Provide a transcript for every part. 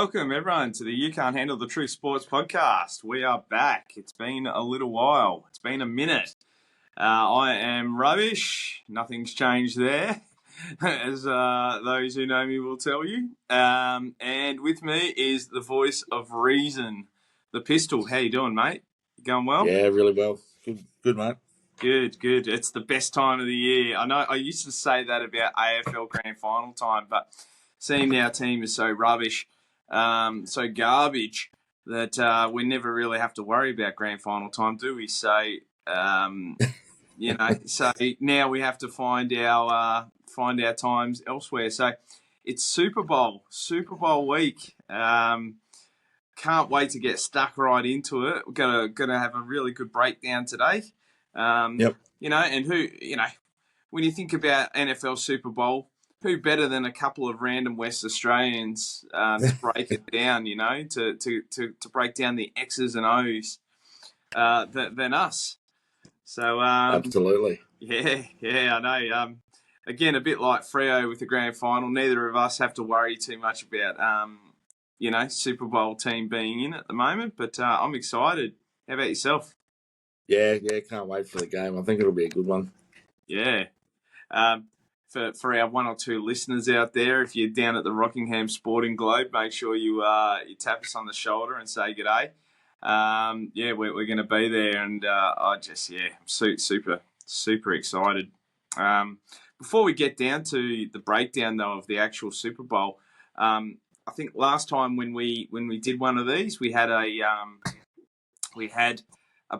welcome everyone to the You Can't Handle the Truth Sports podcast. We are back. It's been a little while. It's been a minute. I am rubbish. Nothing's changed there, as those who know me will tell you. And with me is the voice of reason, the pistol. How you doing, mate? You going well? Yeah, really well. Good, mate. Good. It's the best time of the year. I know I used to say that about AFL Grand Final time, but seeing our team is so rubbish, so garbage, that we never really have to worry about Grand Final time, do we? So, so now we have to find our times elsewhere. So it's Super Bowl week. Can't wait to get stuck right into it. We're gonna have a really good breakdown today. Yep. When you think about NFL Super Bowl, who better than a couple of random West Australians to break it down? To break down the X's and O's than us. So Absolutely. Yeah, I know. Again, a bit like Freo with the grand final. Neither of us have to worry too much about Super Bowl team being in at the moment. But I'm excited. How about yourself? Yeah, can't wait for the game. I think it'll be a good one. Yeah. For our one or two listeners out there, if you're down at the Rockingham Sporting Globe, make sure you tap us on the shoulder and say g'day. We're going to be there, and I'm super excited. Before we get down to the breakdown though of the actual Super Bowl, I think last time when we did one of these, we had a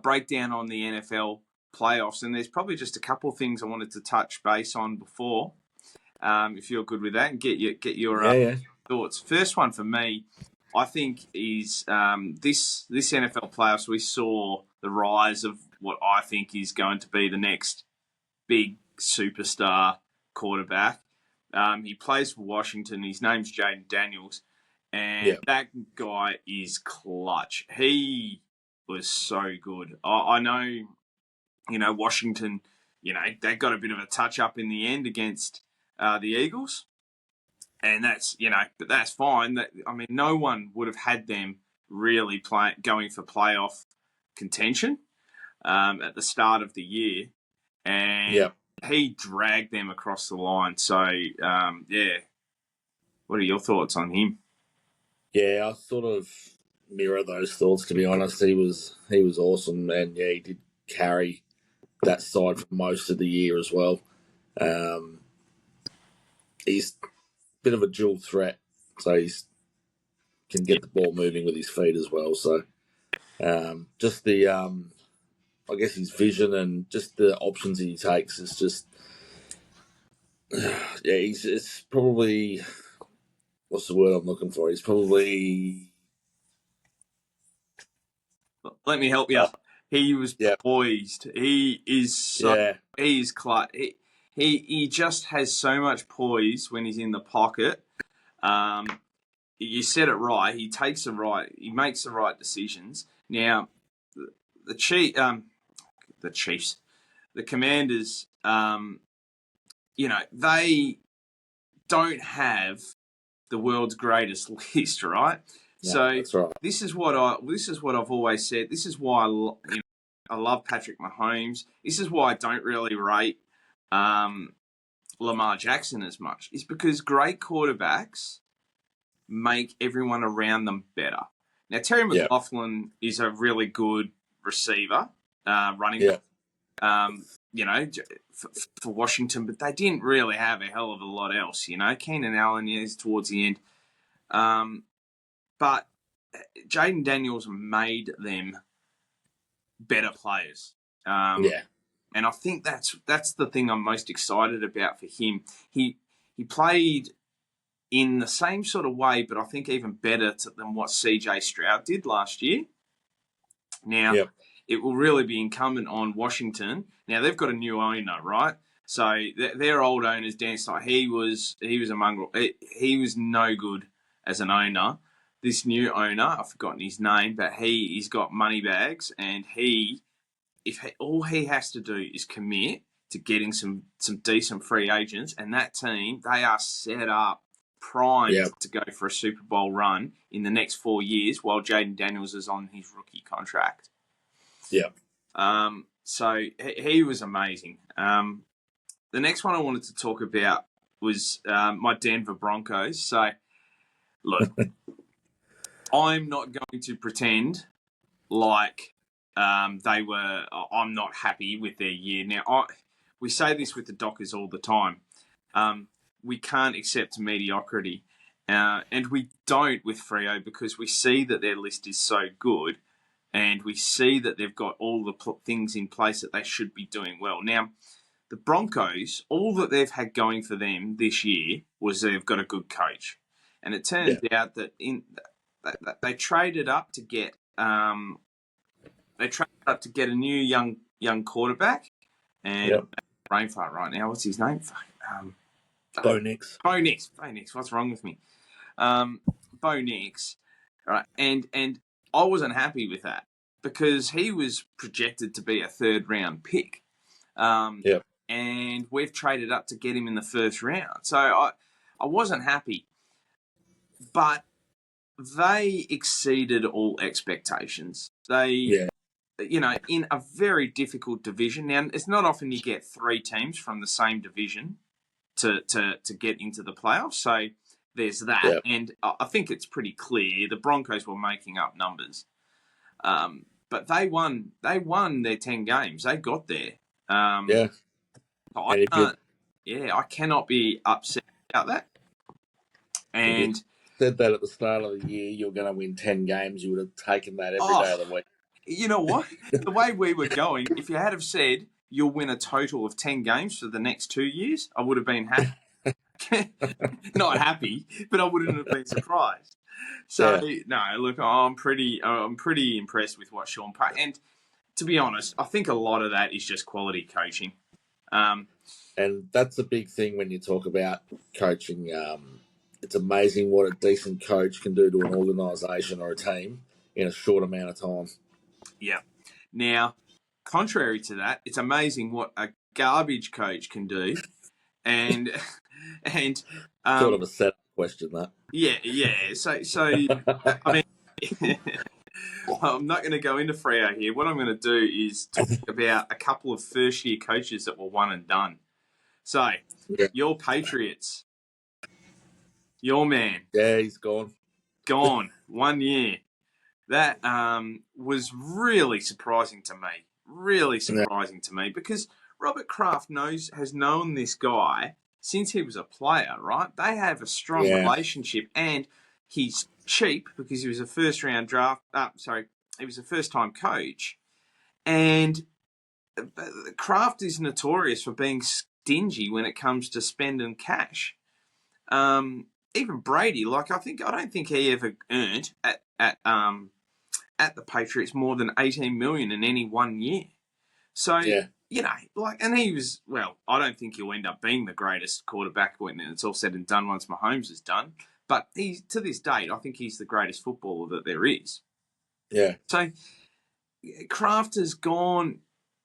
breakdown on the NFL playoffs, and there's probably just a couple of things I wanted to touch base on before, if you're good with that, and get your thoughts. First one for me, I think, is this NFL playoffs. We saw the rise of what I think is going to be the next big superstar quarterback. He plays for Washington. His name's Jaden Daniels, and that guy is clutch. He was so good. I know, Washington, they got a bit of a touch up in the end against the Eagles, and but that's fine. No one would have had them really going for playoff contention at the start of the year, and he dragged them across the line. So, what are your thoughts on him? Yeah, I sort of mirror those thoughts, to be honest. He was awesome, and he did carry that side for most of the year as well. He's a bit of a dual threat, so he can get the ball moving with his feet as well. So just the, I guess his vision and just the options he takes is just, it's probably, what's the word I'm looking for? He's probably... Let me help you. He was poised. He is he's clutch. He just has so much poise when he's in the pocket. You said it right. He makes the right decisions. Now, the Chiefs, the Commanders, they don't have the world's greatest list, right? Yeah, so that's right. This is what I've always said. This is why I love Patrick Mahomes. This is why I don't really rate Lamar Jackson as much. It's because great quarterbacks make everyone around them better. Now, Terry McLaughlin is a really good receiver, running back, for Washington, but they didn't really have a hell of a lot else. Keenan Allen is towards the end. But Jaden Daniels made them better players. And I think that's the thing I'm most excited about for him. He played in the same sort of way, but I think even better than what CJ Stroud did last year. Now, it will really be incumbent on Washington. Now, they've got a new owner, right? So their old owners, Dan Snyder, he was a mongrel. He was no good as an owner. This new owner, I've forgotten his name, but he's got money bags, and all he has to do is commit to getting some decent free agents, and that team, they are set up primed to go for a Super Bowl run in the next 4 years while Jaden Daniels is on his rookie contract. Yeah. So he was amazing. The next one I wanted to talk about was my Denver Broncos. So, look, I'm not going to pretend like I'm not happy with their year. Now, we say this with the Dockers all the time. We can't accept mediocrity. And we don't with Freo because we see that their list is so good and we see that they've got all the things in place that they should be doing well. Now, the Broncos, all that they've had going for them this year was they've got a good coach. And it turns out that they traded up to get a new young quarterback. And brain fart right now. What's his name? Bo Nix. Bo Nix. What's wrong with me? Bo Nix. Right. And I wasn't happy with that because he was projected to be a 3rd round pick. And we've traded up to get him in the 1st round. So I wasn't happy. But they exceeded all expectations. They, in a very difficult division. Now, it's not often you get 3 teams from the same division to get into the playoffs. So there's that. Yep. And I think it's pretty clear the Broncos were making up numbers. But they won their 10 games. They got there. I cannot be upset about that. And said that at the start of the year, you're going to win 10 games. You would have taken that every day of the week. You know what? The way we were going, if you had have said you'll win a total of 10 games for the next 2 years, I would have been happy. Not happy, but I wouldn't have been surprised. So no, look, I'm pretty impressed with what Sean Payton. And to be honest, I think a lot of that is just quality coaching. And that's the big thing when you talk about coaching. It's amazing what a decent coach can do to an organisation or a team in a short amount of time. Yeah. Now, contrary to that, it's amazing what a garbage coach can do. And sort of a setup question, that. Yeah. So I mean, I'm not going to go into Freo here. What I'm going to do is talk about a couple of first-year coaches that were one and done. So, your Patriots, your man. Yeah, he's gone. Gone. 1 year. That was really surprising to me. Really surprising to me because Robert Kraft has known this guy since he was a player, right? They have a strong relationship and he's cheap because he was a first-round draft. He was a first-time coach. And Kraft is notorious for being stingy when it comes to spending cash. Even Brady, I don't think he ever earned at the Patriots more than $18 million in any 1 year. So and he was I don't think he'll end up being the greatest quarterback when it's all said and done once Mahomes is done. But to this date, I think he's the greatest footballer that there is. Yeah. So Kraft has gone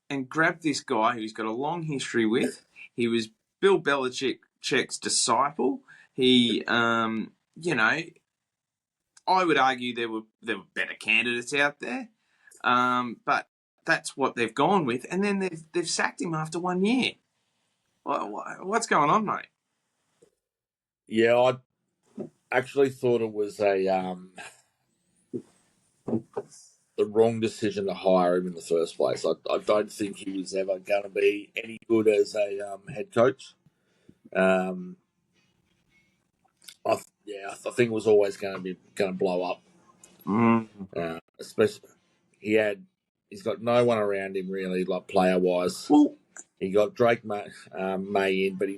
and grabbed this guy who's got a long history with. He was Bill Belichick's disciple. He, I would argue there were better candidates out there, but that's what they've gone with. And then they've sacked him after 1 year. What's going on, mate? Yeah, I actually thought it was the wrong decision to hire him in the first place. I don't think he was ever going to be any good as a head coach. I think it was always going to blow up. Especially he's got no one around him really, like player wise. Well, he got Drake May in, but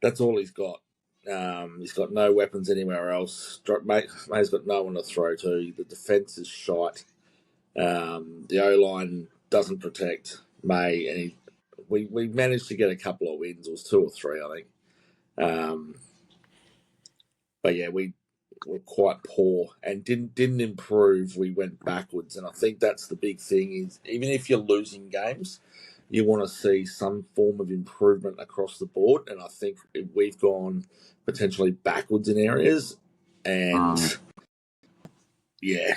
that's all he's got. He's got no weapons anywhere else. May's got no one to throw to. The defense is shite. The O-line doesn't protect May, and we managed to get a couple of wins. It was 2 or 3, I think. But yeah, we were quite poor and didn't improve. We went backwards, and I think that's the big thing. Is even if you're losing games, you want to see some form of improvement across the board. And I think we've gone potentially backwards in areas. And yeah.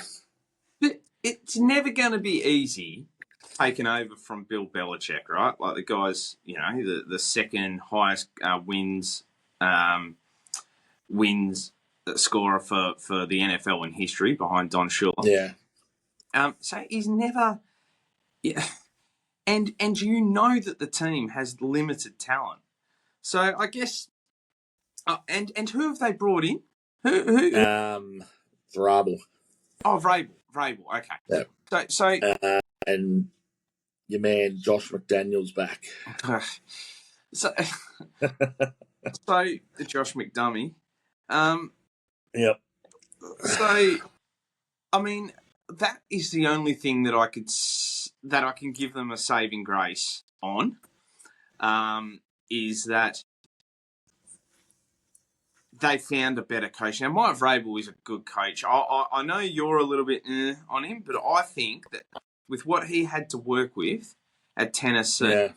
But it's never going to be easy taking over from Bill Belichick, right? Like the guy's, the second highest wins scorer for the NFL in history behind Don Shula. Yeah. So he's never, and you know that the team has limited talent. So I guess, and who have they brought in? Who? Vrabel. Oh, Vrabel. Okay. Yeah. So and your man Josh McDaniels back. So the Josh McDummy. Yep. So, I mean, that is the only thing that I can give them a saving grace on. Is that they found a better coach. Now, Mike Vrabel is a good coach. I know you're a little bit on him, but I think that with what he had to work with at Tennessee,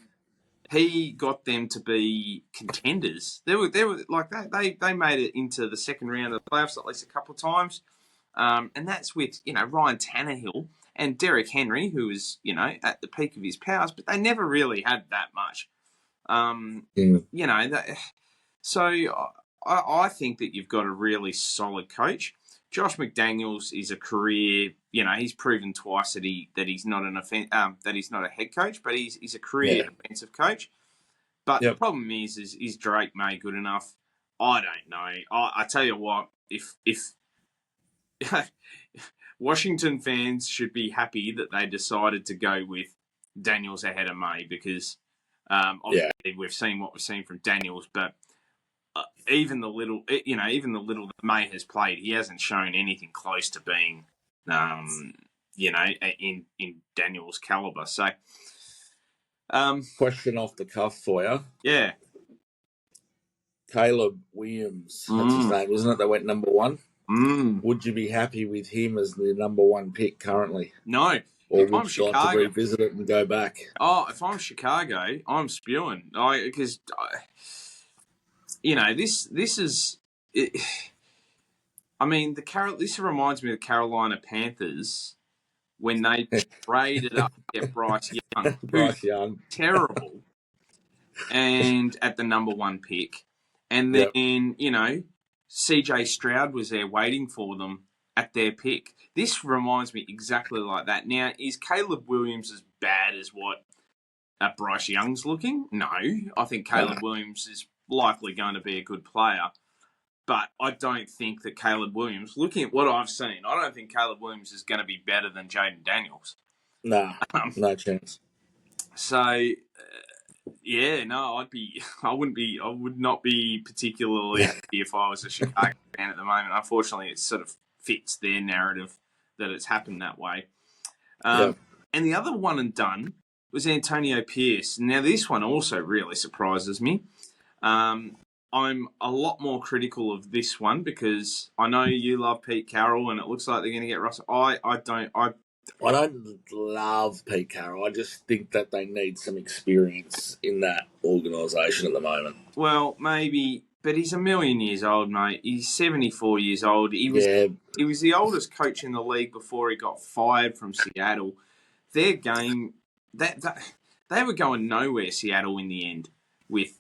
he got them to be contenders. They were like that. They made it into the second round of the playoffs at least a couple of times, and that's with Ryan Tannehill and Derrick Henry, who was at the peak of his powers, but they never really had that much. So I think that you've got a really solid coach. Josh McDaniels is a career. He's proven twice that he's not that he's not a head coach, but he's a career defensive coach. But the problem is Drake May good enough? I don't know. I tell you what, if Washington fans should be happy that they decided to go with Daniels ahead of May, because obviously we've seen what we've seen from Daniels, but even the little that May has played, he hasn't shown anything close to being, in Daniels' caliber. So, question off the cuff for you. Yeah. Caleb Williams, that's his name, isn't it? They went number 1. Would you be happy with him as the number 1 pick currently? No. Or would you like to revisit it and go back? Oh, if I'm Chicago, I'm spewing. Because this is. This reminds me of the Carolina Panthers when they traded up to get Bryce Young. Bryce Young. Terrible. And at the number 1 pick. And then, CJ Stroud was there waiting for them at their pick. This reminds me exactly like that. Now, is Caleb Williams as bad as what Bryce Young's looking? No. I think Caleb Williams is likely going to be a good player. But I don't think that Caleb Williams, looking at what I've seen, I don't think Caleb Williams is going to be better than Jaden Daniels. No, no chance. So, I would not be particularly happy if I was a Chicago fan at the moment. Unfortunately, it sort of fits their narrative that it's happened that way. And the other one and done was Antonio Pierce. Now, this one also really surprises me. I'm a lot more critical of this one because I know you love Pete Carroll and it looks like they're going to get Russell. I don't love Pete Carroll. I just think that they need some experience in that organisation at the moment. Well, maybe, but he's 1,000,000 years old, mate. He's 74 years old. He was the oldest coach in the league before he got fired from Seattle. Their game, they were going nowhere, Seattle, in the end, with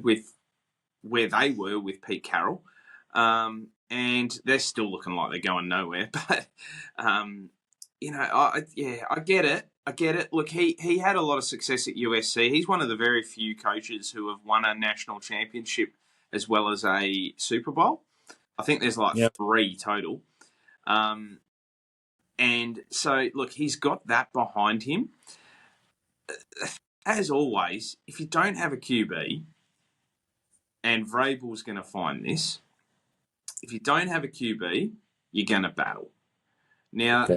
with where they were with Pete Carroll. And they're still looking like they're going nowhere. But, I get it. I get it. Look, he had a lot of success at USC. He's one of the very few coaches who have won a national championship as well as a Super Bowl. I think there's 3 total. And so, look, he's got that behind him. As always, if you don't have a QB, and Vrabel's going to find this, if you don't have a QB, you're going to battle. Now,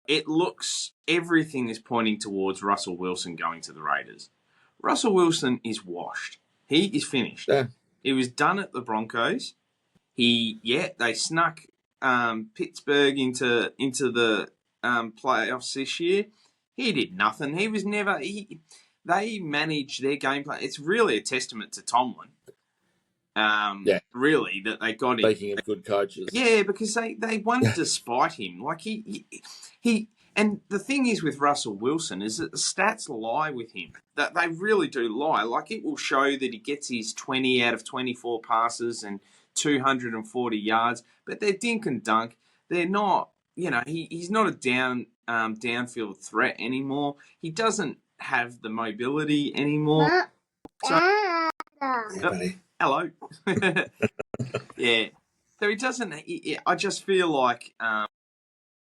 it looks, everything is pointing towards Russell Wilson going to the Raiders. Russell Wilson is washed. He is finished. Yeah. He was done at the Broncos. They snuck Pittsburgh into the playoffs this year. He did nothing. He was never. They managed their game plan. It's really a testament to Tomlin. Really, that they got him. Speaking of good coaches. Yeah, because they won despite him. Like he and the thing is with Russell Wilson is that the stats lie with him. That they really do lie. Like it will show that he gets his 20 out of 24 passes and 240 yards, but they're dink and dunk. They're not, he's not a downfield threat anymore. He doesn't have the mobility anymore. So, hello. Yeah. So he doesn't. I just feel like, and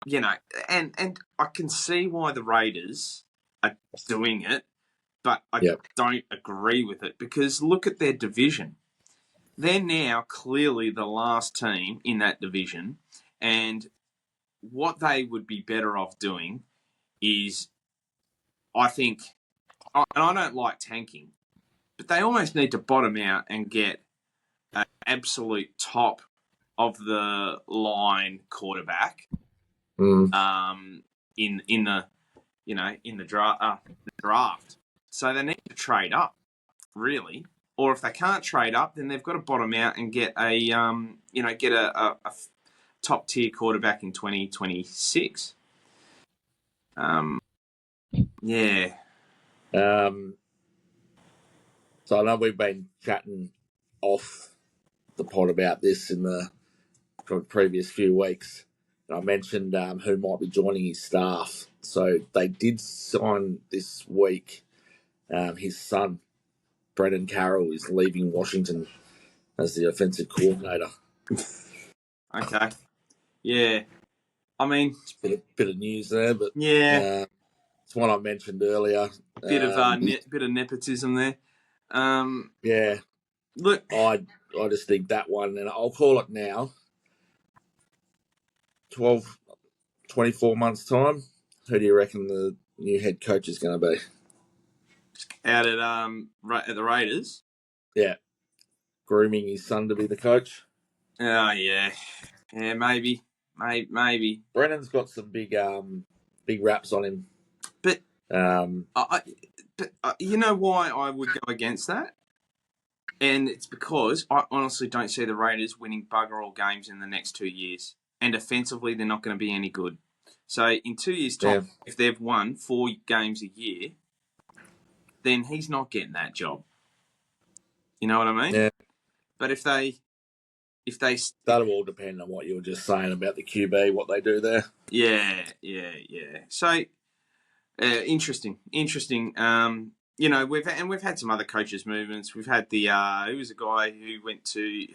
I can see why the Raiders are doing it, but I don't agree with it because look at their division. They're now clearly the last team in that division, and what they would be better off doing is, I think, and I don't like tanking, but they almost need to bottom out and get an absolute top of the line quarterback in the draft. So they need to trade up, really. Or if they can't trade up, then they've got to bottom out and get a top tier quarterback in 2026. Yeah. So I know we've been chatting off the pod about this in the previous few weeks. And I mentioned who might be joining his staff. So they did sign this week. His son, Brendan Carroll, is leaving Washington as the offensive coordinator. Okay. Yeah. I mean, it's a bit of news there, but yeah, it's one I mentioned earlier. Bit of nepotism there. Yeah. Look, I just think that one, and I'll call it now. 12, 24 months time. Who do you reckon the new head coach is going to be? Out at the Raiders. Yeah. Grooming his son to be the coach. Oh yeah, maybe. Brennan's got some big raps on him, but you know why I would go against that, and it's because I honestly don't see the Raiders winning bugger all games in the next 2 years, and offensively they're not going to be any good. So in 2 years' time, if they've won 4 games a year, then he's not getting that job. You know what I mean? Yeah. But if they that'll all depend on what you were just saying about the QB, what they do there. Yeah. So interesting. We've had some other coaches movements. We've had the who was a guy who went to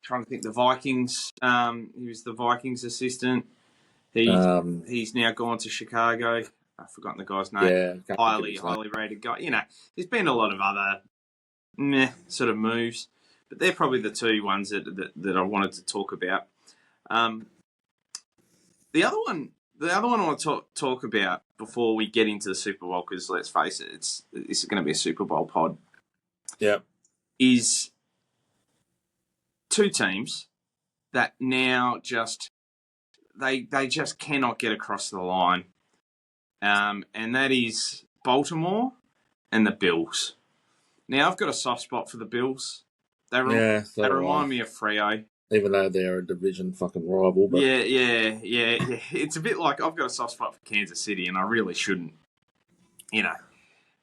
trying to think, the Vikings. He was the Vikings assistant. He's now gone to Chicago. I've forgotten the guy's name. Yeah, highly rated guy. There's been a lot of other sort of moves, but they're probably the two ones that I wanted to talk about. The other one I want to talk about before we get into the Super Bowl, because let's face it, this is going to be a Super Bowl pod. Yeah, is two teams that now just they just cannot get across the line, and that is Baltimore and the Bills. Now I've got a soft spot for the Bills. They remind me of Freo. Even though they're a division fucking rival. But... Yeah. It's a bit like I've got a soft spot for Kansas City, and I really shouldn't,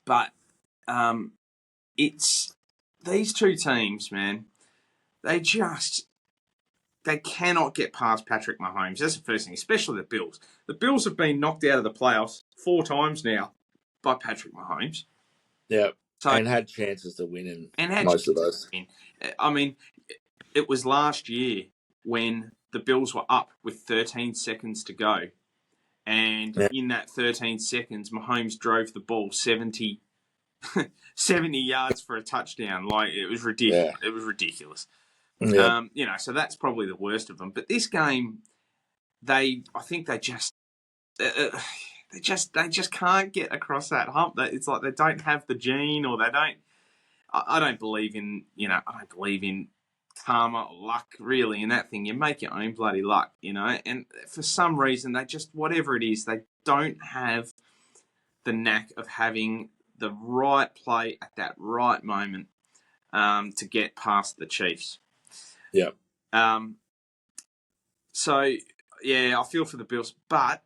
But it's these two teams, man. They cannot get past Patrick Mahomes. That's the first thing, especially the Bills. The Bills have been knocked out of the playoffs 4 times now by Patrick Mahomes. Yeah, and had chances to win in most of those. I mean, it was last year when the Bills were up with 13 seconds to go. And in that 13 seconds, Mahomes drove the ball 70 yards for a touchdown. Like, it was ridiculous. Yeah. It was ridiculous. Yeah. So that's probably the worst of them. But this game, I think they just can't get across that hump. It's like they don't have the gene, or they don't. I don't believe in karma or luck, really, in that thing. You make your own bloody luck, you know. And for some reason, they just, whatever it is, they don't have the knack of having the right play at that right moment to get past the Chiefs. Yeah. So, yeah, I feel for the Bills. But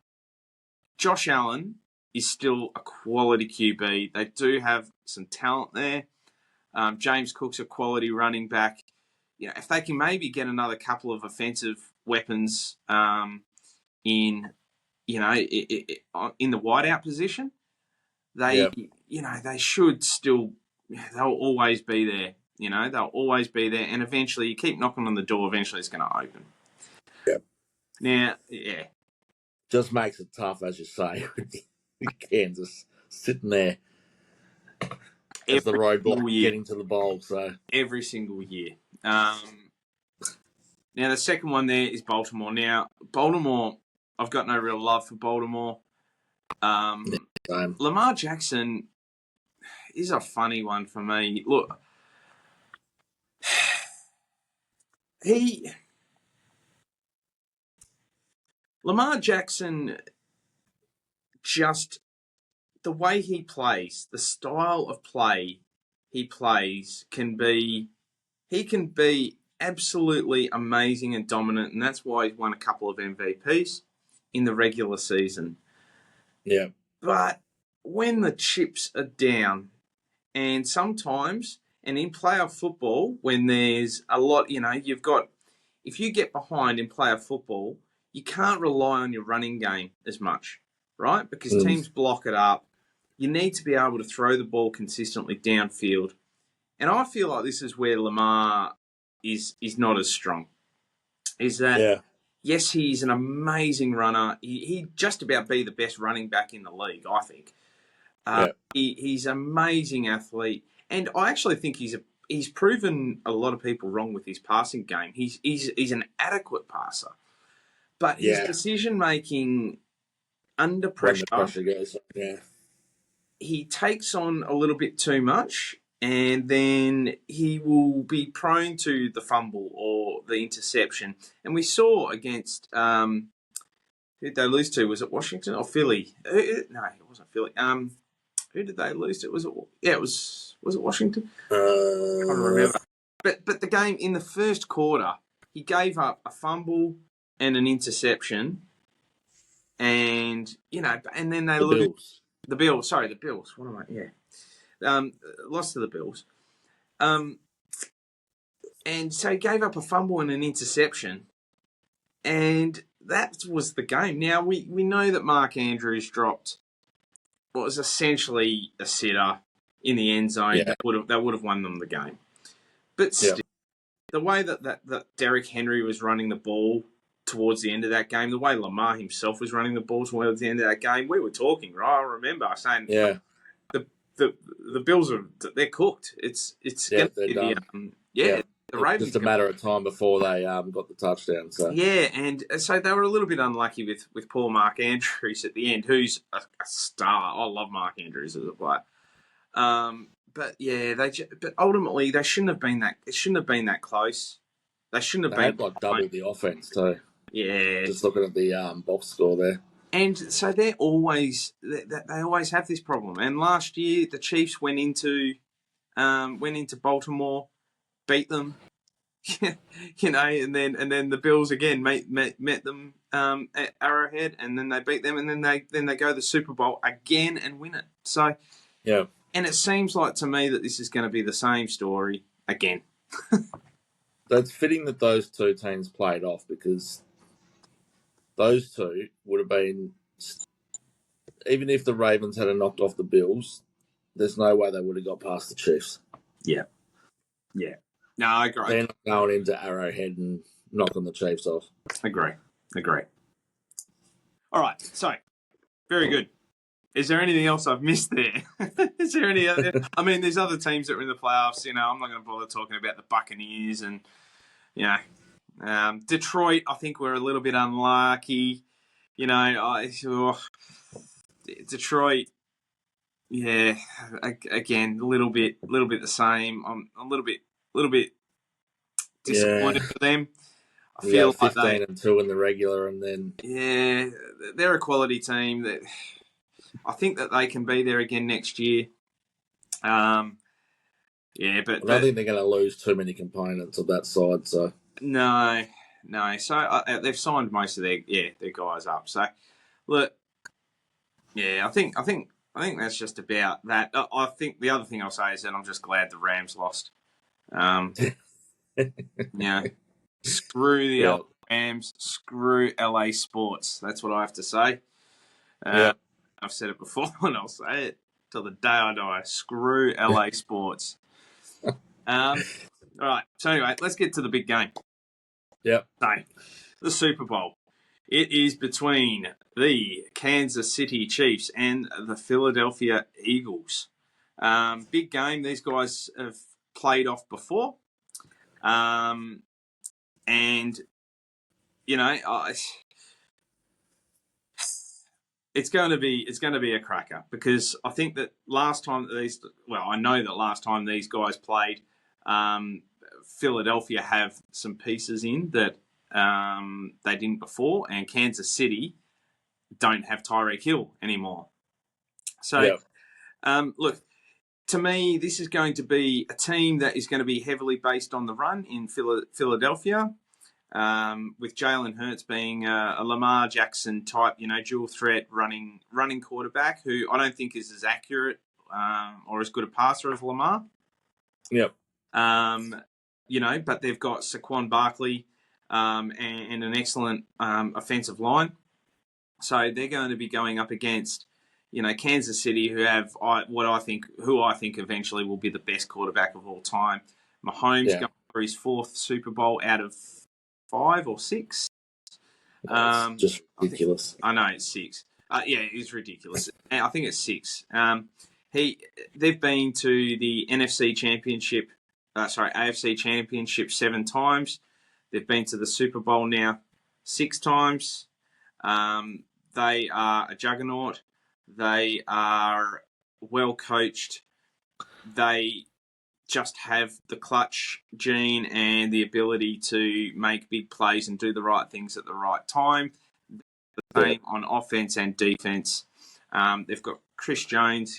Josh Allen is still a quality QB. They do have some talent there. James Cook's a quality running back. You know, if they can maybe get another couple of offensive weapons in, you know, in the wideout position, they should still, they'll always be there. You know, they'll always be there. And eventually, you keep knocking on the door, eventually it's going to open. Yeah. Now, yeah. Just makes it tough, as you say, with Kansas sitting there as the roadblock getting to the bowl. So every single year. Now, the second one there is Baltimore. Now, Baltimore, I've got no real love for Baltimore. Lamar Jackson is a funny one for me. Look, Lamar Jackson, just the way he plays, the style of play he plays he can be absolutely amazing and dominant, and that's why he's won a couple of MVPs in the regular season. Yeah. But when the chips are down, and sometimes, and in playoff football, when there's a lot, you know, if you get behind in playoff football, you can't rely on your running game as much, right? Because teams block it up. You need to be able to throw the ball consistently downfield. And I feel like this is where Lamar is not as strong. Is that, yes, he's an amazing runner. He'd just about be the best running back in the league, I think. He's an amazing athlete. And I actually think he's proven a lot of people wrong with his passing game. He's an adequate passer. But his decision-making under pressure, when the pressure goes, he takes on a little bit too much, and then he will be prone to the fumble or the interception. And we saw against who did they lose to? Was it Washington or Philly? No, it wasn't Philly. Who did they lose to? It was it Washington? I can't remember. But the game in the first quarter, he gave up a fumble and an interception, and you know, and then they lose. The Bills. Sorry, the Bills. What am I? Yeah. Lost to the Bills. And so he gave up a fumble and an interception. And that was the game. Now, we know that Mark Andrews dropped what was essentially a sitter in the end zone that would have won them the game. But still, the way that Derrick Henry was running the ball towards the end of that game, the way Lamar himself was running the ball towards the end of that game, we were talking, right? I remember saying, the Bills they're cooked. It's they're done. The Ravens. Just a matter of time before they got the touchdown. So and so they were a little bit unlucky with poor Mark Andrews at the end, who's a star. I love Mark Andrews as a player. But yeah, but ultimately they shouldn't have been that. It shouldn't have been that close. They shouldn't have been like double the offense too. Yeah, just looking at the box score there. And so they always have this problem. And last year the Chiefs went into Baltimore, beat them, you know, and then the Bills again met them at Arrowhead, and then they beat them, and then they go to the Super Bowl again and win it. So and it seems like to me that this is going to be the same story again. That's fitting that those two teams played off, because those two would have been, even if the Ravens had knocked off the Bills, there's no way they would have got past the Chiefs. Yeah. No, I agree. They're not going into Arrowhead and knocking the Chiefs off. Agree. All right, so very good. Is there anything else I've missed there? Is there any other? I mean, there's other teams that are in the playoffs. You know, I'm not going to bother talking about the Buccaneers and, you know, Detroit. I think we're a little bit unlucky. You know, Detroit. Yeah, again, a little bit the same. I'm a little bit disappointed for them. I You feel go like 15-2 in the regular, and then they're a quality team. That I think that they can be there again next year. But I don't think they're going to lose too many components of that side. So no. So they've signed most of their guys up. So look, I think that's just about that. I think the other thing I'll say is that I'm just glad the Rams lost. Screw the LA Rams, screw LA sports. That's what I have to say. I've said it before and I'll say it till the day I die. Screw LA sports. All right. So anyway, let's get to the big game. So, the Super Bowl. It is between the Kansas City Chiefs and the Philadelphia Eagles. Big game. These guys have played off before. And, it's going to be a cracker because I think that I know that last time these guys played, Philadelphia have some pieces in that they didn't before, and Kansas City don't have Tyreek Hill anymore. So, look, to me, this is going to be a team that is going to be heavily based on the run in Philadelphia. With Jalen Hurts being a Lamar Jackson type, dual threat running quarterback who I don't think is as accurate or as good a passer as Lamar. But they've got Saquon Barkley and an excellent offensive line. So they're going to be going up against, Kansas City, who have who I think eventually will be the best quarterback of all time. Mahomes going for his 4th Super Bowl out of 5 or 6. It's just ridiculous. I know it's 6. It is ridiculous. I think it's 6. They've been to the AFC Championship 7 times. They've been to the Super Bowl now 6 times. They are a juggernaut. They are well coached. They just have the clutch gene and the ability to make big plays and do the right things at the right time. The same on offense and defense. They've got Chris Jones,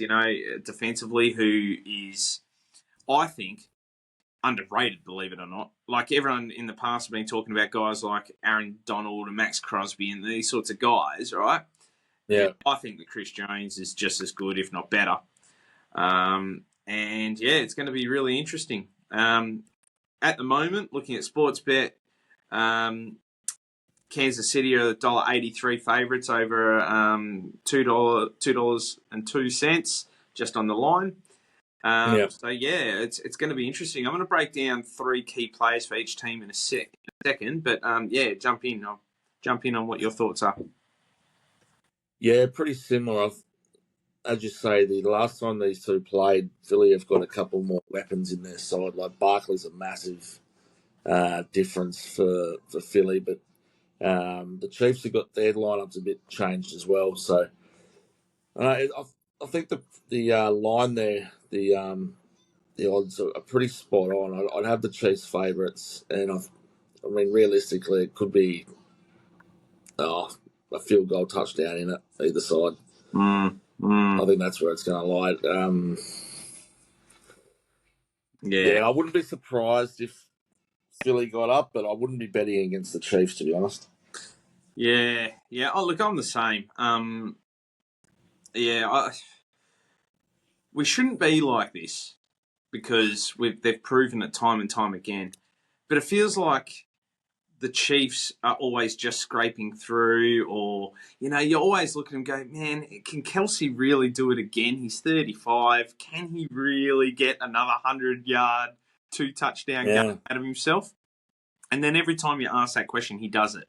defensively, who is, I think, underrated, believe it or not. Like everyone in the past have been talking about guys like Aaron Donald and Max Crosby and these sorts of guys, right? Yeah. I think that Chris Jones is just as good, if not better. It's going to be really interesting. At the moment, looking at Sportsbet, Kansas City are $1.83 favourites over $2.02 just on the line. It's going to be interesting. I'm going to break down 3 key players for each team in a second. But jump in. I'll jump in on what your thoughts are. Yeah, pretty similar. As you say, the last time these two played, Philly have got a couple more weapons in their side. Like Barkley's a massive difference for Philly, but the Chiefs have got their lineups a bit changed as well. So I think the line there, the odds are pretty spot on. I'd have the Chiefs favourites, and realistically, it could be a field goal touchdown in it either side. I think that's where it's going to lie. I wouldn't be surprised if Philly got up, but I wouldn't be betting against the Chiefs, to be honest. Yeah. Oh, look, I'm the same. We shouldn't be like this because they've proven it time and time again. But it feels like the Chiefs are always just scraping through, or, you always look at him and go, man, can Kelsey really do it again? He's 35. Can he really get another 100-yard, 2-touchdown game out of himself? And then every time you ask that question, he does it.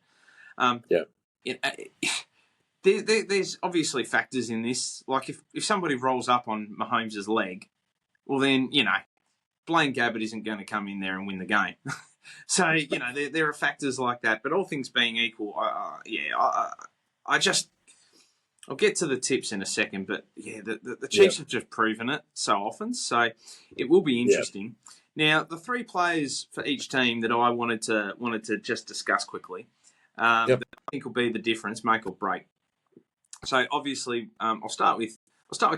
There's obviously factors in this. Like if somebody rolls up on Mahomes' leg, well then, Blaine Gabbert isn't going to come in there and win the game. So, there are factors like that. But all things being equal, I'll get to the tips in a second. But, the Chiefs have just proven it so often. So it will be interesting. Now, the three players for each team that I wanted to just discuss quickly, that I think will be the difference, make or break. So obviously, I'll start with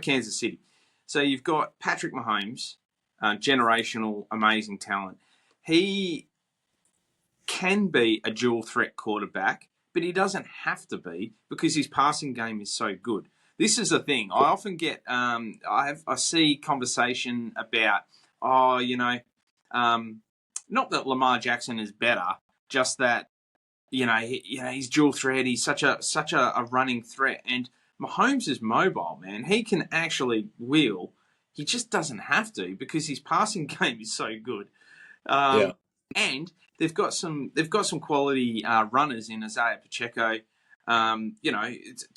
Kansas City. So you've got Patrick Mahomes, generational, amazing talent. He can be a dual threat quarterback, but he doesn't have to be because his passing game is so good. This is the thing. I often get I see conversation about not that Lamar Jackson is better, just that he's dual threat. He's such a running threat, and Mahomes is mobile, man. He can actually wheel. He just doesn't have to because his passing game is so good. And they've got some quality runners in Isaiah Pacheco, to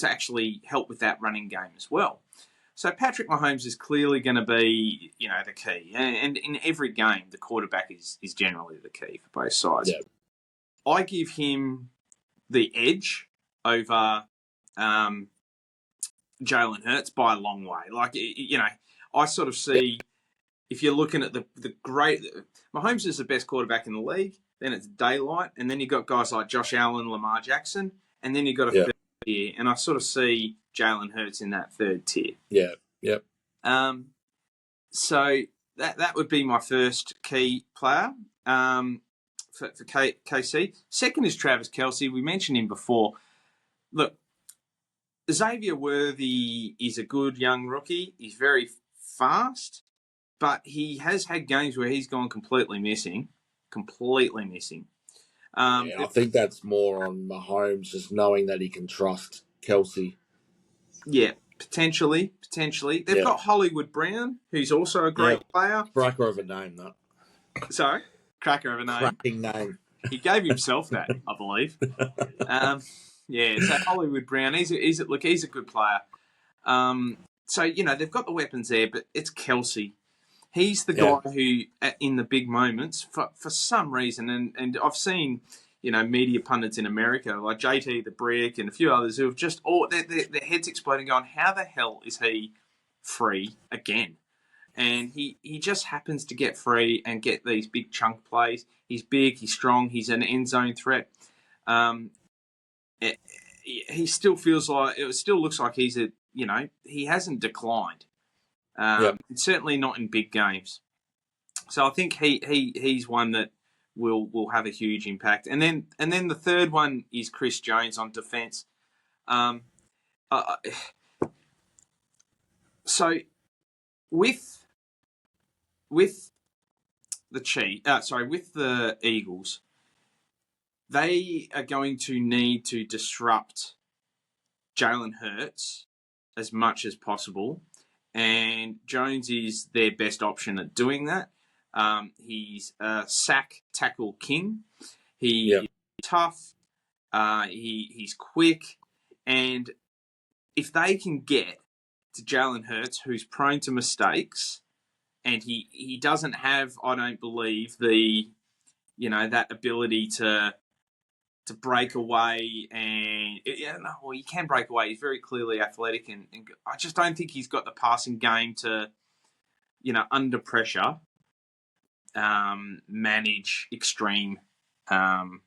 actually help with that running game as well. So Patrick Mahomes is clearly going to be, the key. And in every game, the quarterback is generally the key for both sides. Yeah. I give him the edge over Jalen Hurts by a long way. I sort of see, if you're looking at the great... Mahomes is the best quarterback in the league, then it's daylight, and then you've got guys like Josh Allen, Lamar Jackson, and then you've got a third tier, and I sort of see Jalen Hurts in that third tier. Yeah, yep. So that would be my first key player for KC. Second is Travis Kelce. We mentioned him before. Look, Xavier Worthy is a good young rookie. He's very fast, but he has had games where he's gone completely missing. I think that's more on Mahomes, just knowing that he can trust Kelce. Yeah, potentially. They've got Hollywood Brown, who's also a great player. Cracker of a name, that. Sorry? Cracker of a name. Cracking name. He gave himself that, I believe. So Hollywood Brown, he's a good player. So, they've got the weapons there, but it's Kelce. He's the guy who, in the big moments, for some reason, and I've seen, media pundits in America, like JT the Brick and a few others who have just, their heads exploding going, how the hell is he free again? And he just happens to get free and get these big chunk plays. He's big, he's strong, he's an end zone threat. He still feels like, it still looks like he's he hasn't declined. Certainly not in big games. So I think he's one that will have a huge impact. And then the third one is Chris Jones on defense. So with the Eagles, they are going to need to disrupt Jalen Hurts as much as possible. And Jones is their best option at doing that. He's a sack tackle king. He's tough. He's quick. And if they can get to Jalen Hurts, who's prone to mistakes, and he doesn't have, I don't believe, the that ability to break away, and he can break away. He's very clearly athletic, and I just don't think he's got the passing game to, under pressure, manage extreme pressure.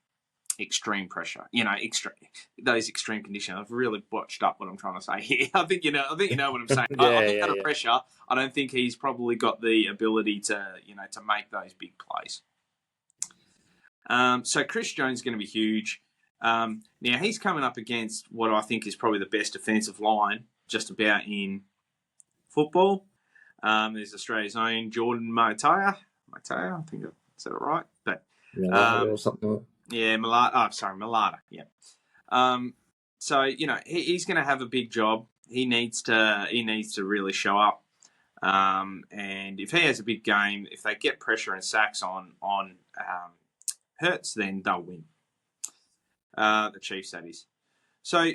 Those extreme conditions. I've really botched up what I'm trying to say here. I think you know what I'm saying. I think under pressure, I don't think he's probably got the ability to to make those big plays. So Chris Jones is going to be huge. Now he's coming up against what I think is probably the best defensive line just about in football. There's Australia's own Jordan Mailata, I think I said it right, but or something. Mailata. Yeah. So he's going to have a big job. He needs to really show up. And if he has a big game, if they get pressure and sacks on Hurts, then they'll win. The Chiefs, that is. So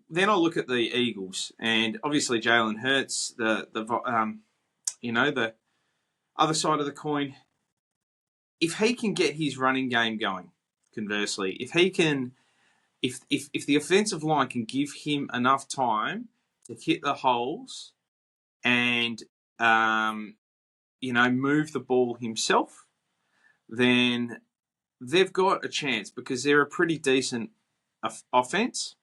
then I'll look at the Eagles, and obviously Jalen Hurts, the other side of the coin. If he can get his running game going, conversely, if the offensive line can give him enough time to hit the holes and move the ball himself, then they've got a chance because they're a pretty decent offense.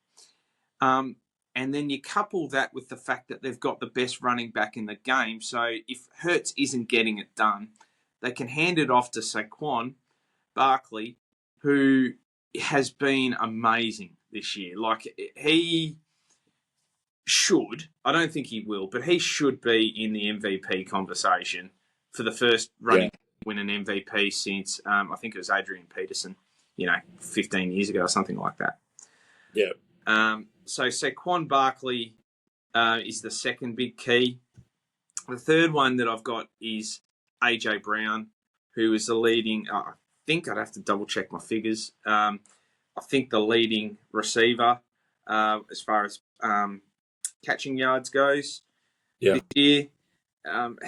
And then you couple that with the fact that they've got the best running back in the game. So if Hurts isn't getting it done, they can hand it off to Saquon Barkley, who has been amazing this year. Like, he should, I don't think he will, but he should be in the MVP conversation for the first running win an MVP since, I think it was Adrian Peterson, 15 years ago or something like that. Yeah. So Saquon Barkley is the second big key. The third one that I've got is AJ Brown, who is the leading, I think I'd have to double check my figures. I think the leading receiver as far as catching yards goes this year.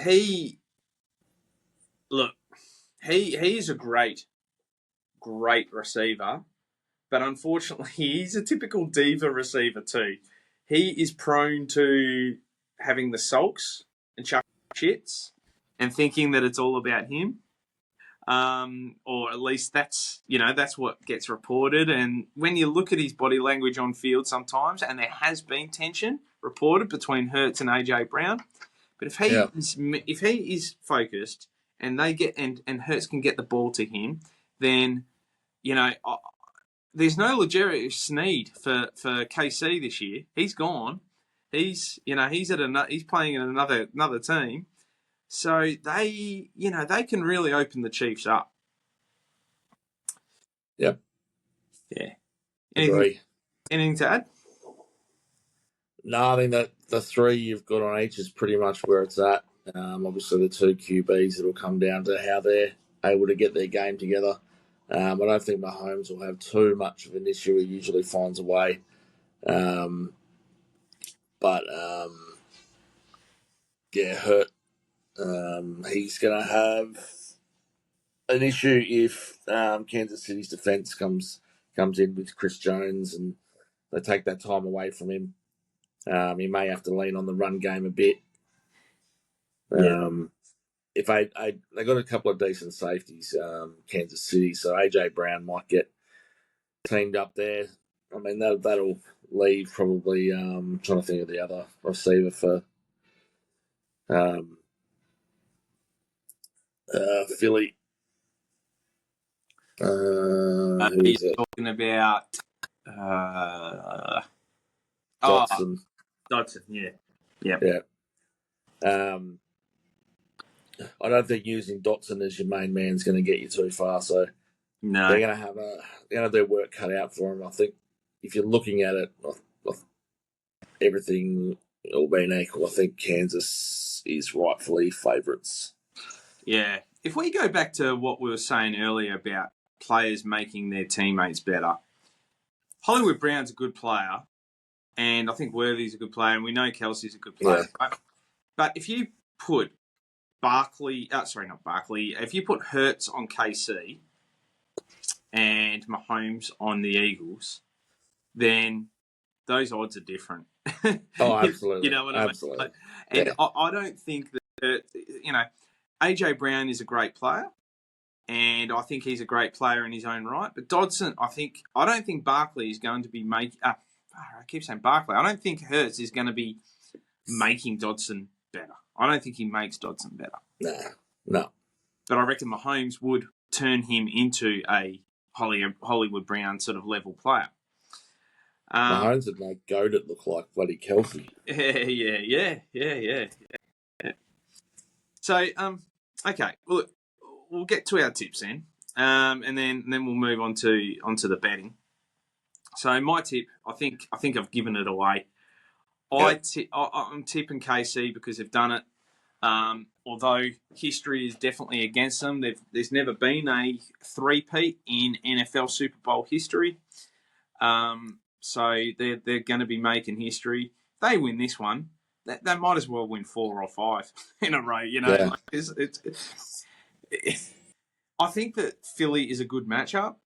He is a great receiver, but unfortunately he's a typical diva receiver too. He is prone to having the sulks and chuck shits and thinking that it's all about him. Or at least that's what gets reported. And when you look at his body language on field sometimes, and there has been tension reported between Hurts and AJ Brown, but if he is focused and and Hurts can get the ball to him, then there's no L'Jarius Sneed for KC this year. He's gone. He's playing in another team. So they can really open the Chiefs up. Yep. Yeah. Anything to add? No, I mean that the three you've got on each is pretty much where it's at. Obviously, the two QBs, it'll come down to how they're able to get their game together. I don't think Mahomes will have too much of an issue. He usually finds a way. Hurt. He's going to have an issue if Kansas City's defense comes in with Chris Jones and they take that time away from him. He may have to lean on the run game a bit. If they got a couple of decent safeties, Kansas City, so AJ Brown might get teamed up there. I mean that'll leave probably. Trying to think of the other receiver for Philly. He's talking about Dotson. Dotson, yeah. I don't think using Dotson as your main man is going to get you too far. So no, they're going to have their work cut out for them. I think if you're looking at it, everything all being equal, I think Kansas is rightfully favourites. Yeah. If we go back to what we were saying earlier about players making their teammates better, Hollywood Brown's a good player, and I think Worthy's a good player, and we know Kelsey's a good player. Yeah. Right? But if you put if you put Hurts on KC and Mahomes on the Eagles, then those odds are different. Oh, absolutely. You know what I mean? And I don't think that, AJ Brown is a great player, and I think he's a great player in his own right. But Dodson, I don't think Barkley is going to be making. I keep saying Barkley. I don't think Hurts is going to be making Dodson better. I don't think he makes Dodson better. No. But I reckon Mahomes would turn him into a Hollywood Brown sort of level player. Mahomes would make Goated look like bloody Kelsey. Yeah. So, okay, we'll get to our tips then, and then we'll move onto the betting. So my tip, I think I've given it away. I'm tipping KC because they've done it. Although history is definitely against them, there's never been a three-peat in NFL Super Bowl history. So they're going to be making history. If they win this one, they might as well win 4 or 5 in a row. Yeah. I think that Philly is a good matchup.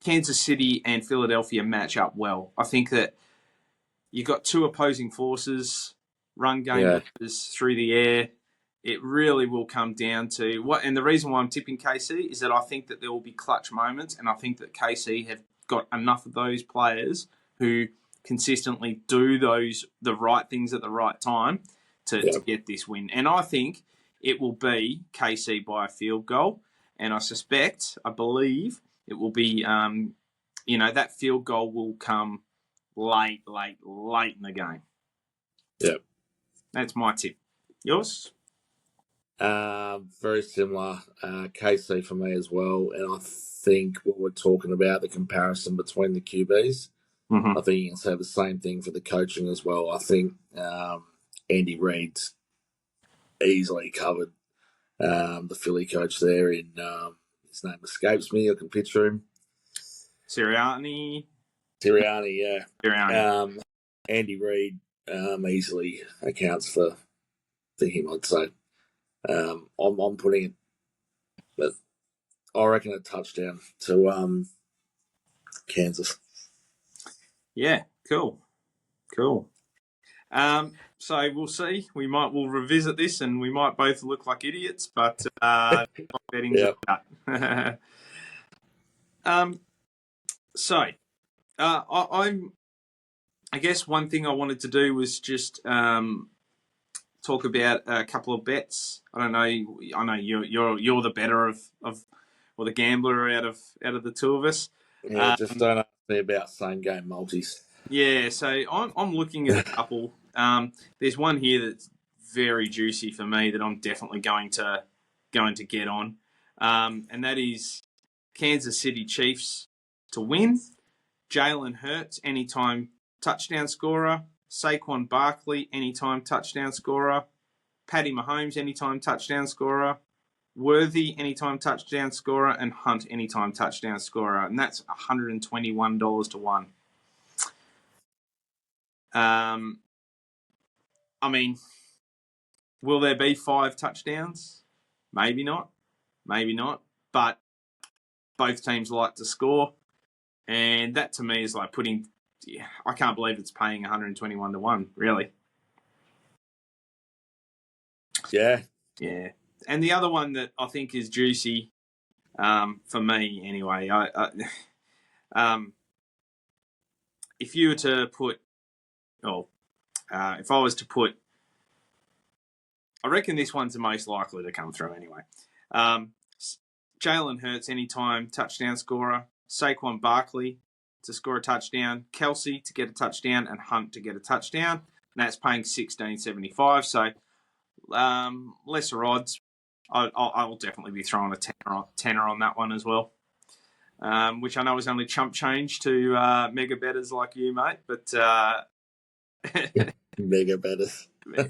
Kansas City and Philadelphia match up well. I think that you've got two opposing forces, run game through the air. it really will come down to what. And the reason why I'm tipping KC is that I think that there will be clutch moments, and I think that KC have got enough of those players who consistently do the right things at the right time to get this win. And I think it will be KC by a field goal, and I believe it will be, that field goal will come late in the game. Yeah. That's my tip. Yours? Very similar. KC for me as well. And I think what we're talking about, the comparison between the QBs, I think you can say the same thing for the coaching as well. I think Andy Reid's easily covered the Philly coach there in his name escapes me. I can picture him. Sirianni, yeah. Sirianni. Andy Reid easily accounts for him, I'd say. I'm putting it, but I reckon a touchdown to Kansas. Yeah, cool. So we'll see. We'll revisit this, and we might both look like idiots, but betting's about. I guess one thing I wanted to do was just talk about a couple of bets. I don't know. I know you're the better or the gambler out of the two of us. Yeah, just don't ask me about same game multis. Yeah, so I'm looking at a couple. There's one here that's very juicy for me that I'm definitely going to get on, and that is Kansas City Chiefs to win. Jalen Hurts anytime touchdown scorer. Saquon Barkley anytime touchdown scorer. Patty Mahomes anytime touchdown scorer. Worthy anytime touchdown scorer, and Hunt anytime touchdown scorer, and that's $121 to 1. I mean, will there be 5 touchdowns? Maybe not. But both teams like to score, and that to me is like putting. Yeah, I can't believe it's paying 121 to 1. Really. Yeah. And the other one that I think is juicy, for me anyway, if you were to put, if I was to put, I reckon this one's the most likely to come through anyway. Jalen Hurts anytime touchdown scorer, Saquon Barkley to score a touchdown, Kelsey to get a touchdown, and Hunt to get a touchdown. And that's paying $16.75. So lesser odds. I'll definitely be throwing a tenner on that one as well, which I know is only chump change to mega bettors like you, mate. But mega bettors.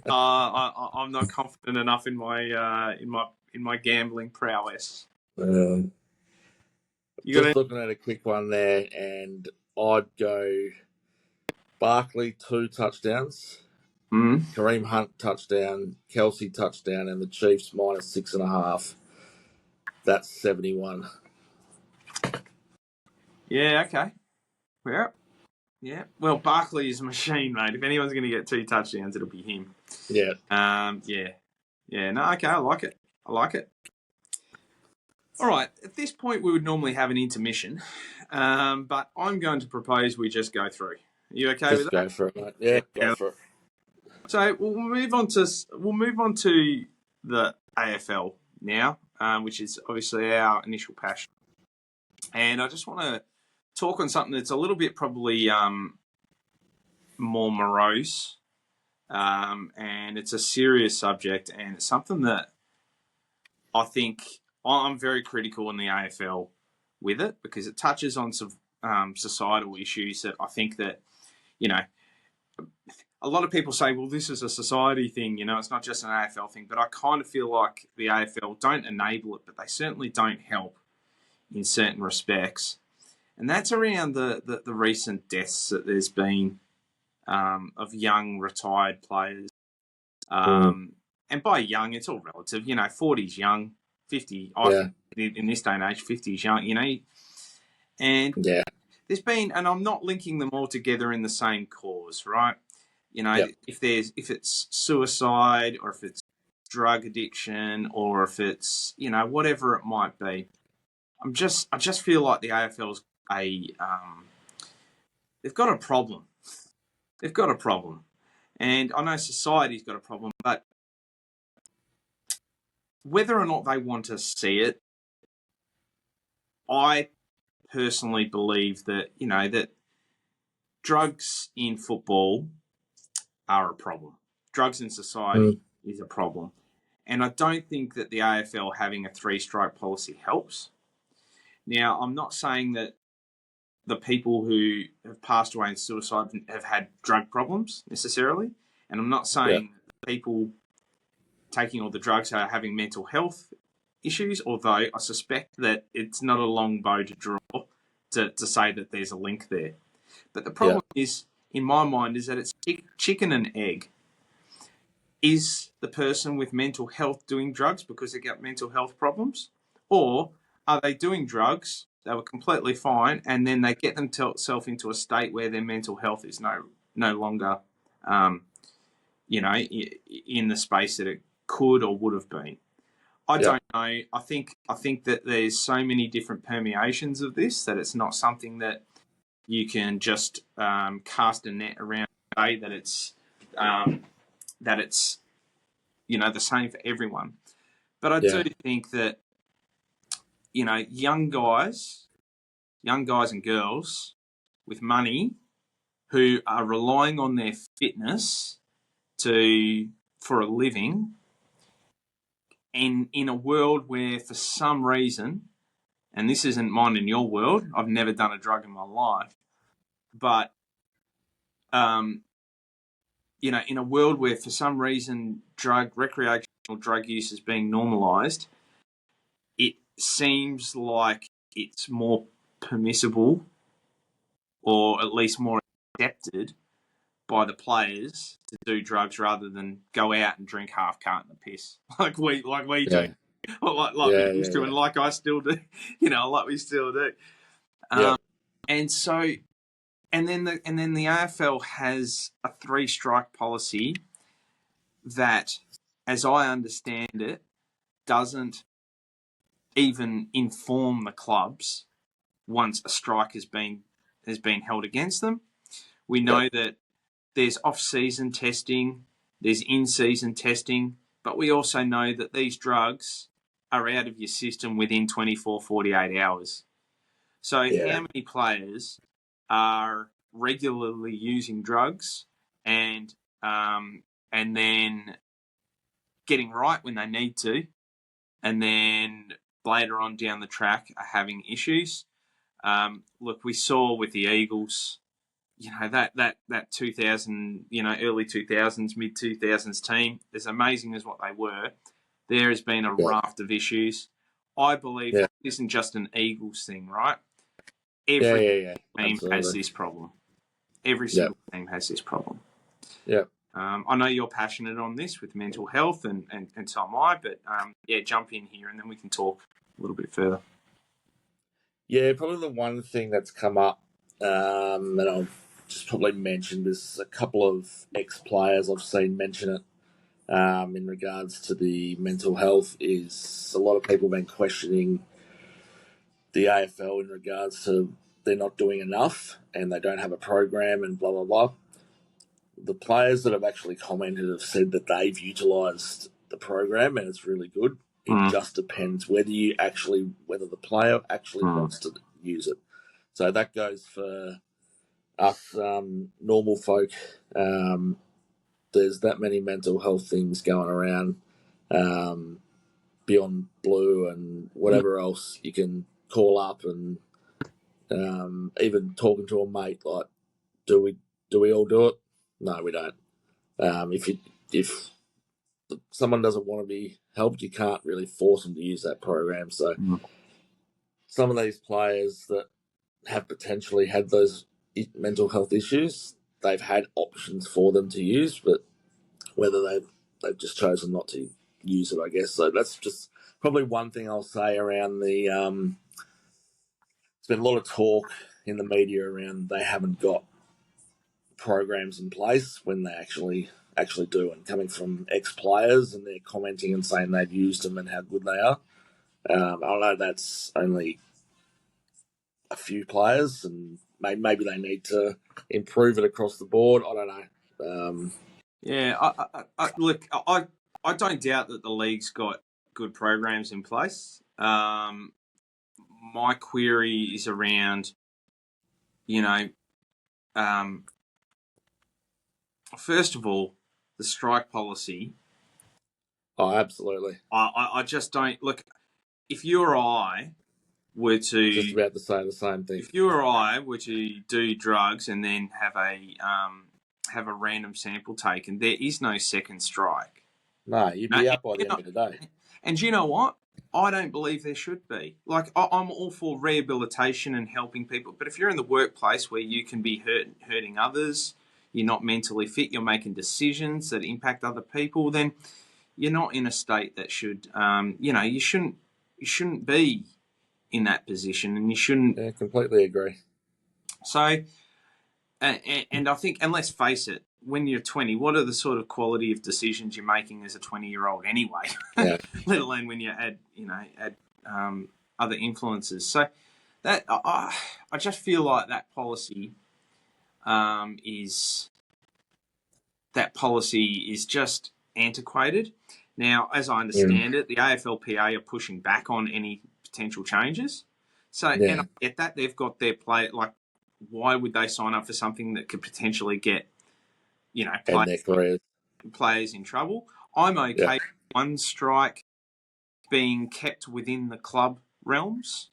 I'm not confident enough in my gambling prowess. Just looking at a quick one there, and I'd go Barkley 2 touchdowns. Kareem Hunt touchdown, Kelsey touchdown, and the Chiefs minus 6.5. That's 71. Yeah, okay. Yeah. Well, Barkley is a machine, mate. If anyone's going to get 2 touchdowns, it'll be him. Yeah. Yeah. No, okay. I like it. All right. At this point, we would normally have an intermission, but I'm going to propose we just go through. Are you okay with that? Go for it, mate. Yeah, go for it. So we'll move on to the AFL now, which is obviously our initial passion. And I just want to talk on something that's a little bit probably more morose, and it's a serious subject, and it's something that I think I'm very critical in the AFL with it, because it touches on some societal issues that I think that, a lot of people say, well, this is a society thing, it's not just an AFL thing. But I kind of feel like the AFL don't enable it, but they certainly don't help in certain respects. And that's around the recent deaths that there's been of young retired players. And by young, it's all relative. 40's young, 50, I think in this day and age, 50's young, And there's been, and I'm not linking them all together in the same cause, right? If it's suicide, or if it's drug addiction or if it's, whatever it might be. I just feel like the AFL's they've got a problem. They've got a problem. And I know society's got a problem, but whether or not they want to see it, I personally believe that, that drugs in football are a problem. Drugs in society is a problem. And I don't think that the AFL having a 3-strike policy helps. Now, I'm not saying that the people who have passed away in suicide have had drug problems necessarily. And I'm not saying people taking all the drugs are having mental health issues, although I suspect that it's not a long bow to draw to say that there's a link there. But the problem is, in my mind, is that it's chicken and egg. Is the person with mental health doing drugs because they got mental health problems? Or are they doing drugs, they were completely fine, and then they get themselves into a state where their mental health is no longer, in the space that it could or would have been? I don't know. I think that there's so many different permeations of this that it's not something that you can just cast a net around and say that it's the same for everyone. But I do think that young guys and girls with money who are relying on their fitness for a living, and in a world where for some reason, and this isn't mine and your world, I've never done a drug in my life, but in a world where for some reason recreational drug use is being normalised, it seems like it's more permissible, or at least more accepted by the players to do drugs rather than go out and drink half carton of piss like we do, like we used to, and like I still do, like we still do. And so, and then the AFL has a 3-strike policy that, as I understand it, doesn't even inform the clubs once a strike has been held against them. We know that there's off-season testing, there's in-season testing, but we also know that these drugs are out of your system within 24, 48 hours. So how many players are regularly using drugs and then getting right when they need to, and then later on down the track are having issues? Look, we saw with the Eagles, that 2000, early 2000s, mid 2000s team, as amazing as what they were, there has been a raft of issues. I believe this isn't just an Eagles thing, right? Every team has this problem. Every single team has this problem. Yeah. I know you're passionate on this with mental health, and so am I, but jump in here and then we can talk a little bit further. Yeah, probably the one thing that's come up, and I'll just probably mention, there's a couple of ex-players I've seen mention it in regards to the mental health, is a lot of people have been questioning the AFL in regards to they're not doing enough and they don't have a program and blah, blah, blah. The players that have actually commented have said that they've utilised the program and it's really good. It just depends whether the player actually wants to use it. So that goes for us normal folk. There's that many mental health things going around beyond blue and whatever else you can call up, and even talking to a mate, like, do we all do it? No, we don't. If someone doesn't want to be helped, you can't really force them to use that program. So some of these players that have potentially had those mental health issues, they've had options for them to use, but whether they've just chosen not to use it, I guess. So that's just probably one thing I'll say around the. There's been a lot of talk in the media around they haven't got programs in place when they actually actually do, and coming from ex-players, and they're commenting and saying they've used them and how good they are. I know that's only a few players, and maybe they need to improve it across the board. I don't know. Look, I don't doubt that the league's got good programs in place. My query is around, first of all, the strike policy. Oh, absolutely. I just don't look. If you or I were to just about to say the same thing. If you or I were to do drugs and then have a random sample taken, there is no second strike. No, you'd be out by the end of the day. And you know what? I don't believe there should be. Like, I'm all for rehabilitation and helping people, but if you're in the workplace where you can be hurting others, you're not mentally fit, you're making decisions that impact other people, then you're not in a state that should, you shouldn't be in that position, and you shouldn't. Yeah, completely agree. So, and I think, and let's face it, when you're 20, what are the sort of quality of decisions you're making as a 20-year-old anyway? Yeah. Let alone when you add other influences. So that I just feel like that policy is just antiquated. Now, as I understand it, the AFLPA are pushing back on any potential changes. So, and I get that they've got their play. Like, why would they sign up for something that could potentially get, players in trouble? I'm okay with one strike being kept within the club realms.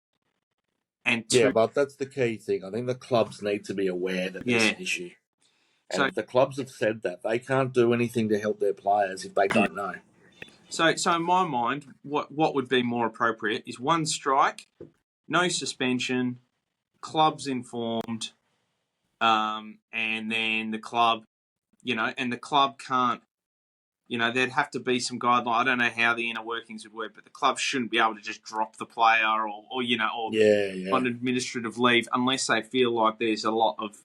And but that's the key thing. I think the clubs need to be aware that there's an issue. And the clubs have said that they can't do anything to help their players if they don't know. So in my mind, what would be more appropriate is one strike, no suspension, clubs informed, and then the club, and the club can't, there'd have to be some guideline. I don't know how the inner workings would work, but the club shouldn't be able to just drop the player or on administrative leave unless they feel like there's a lot of,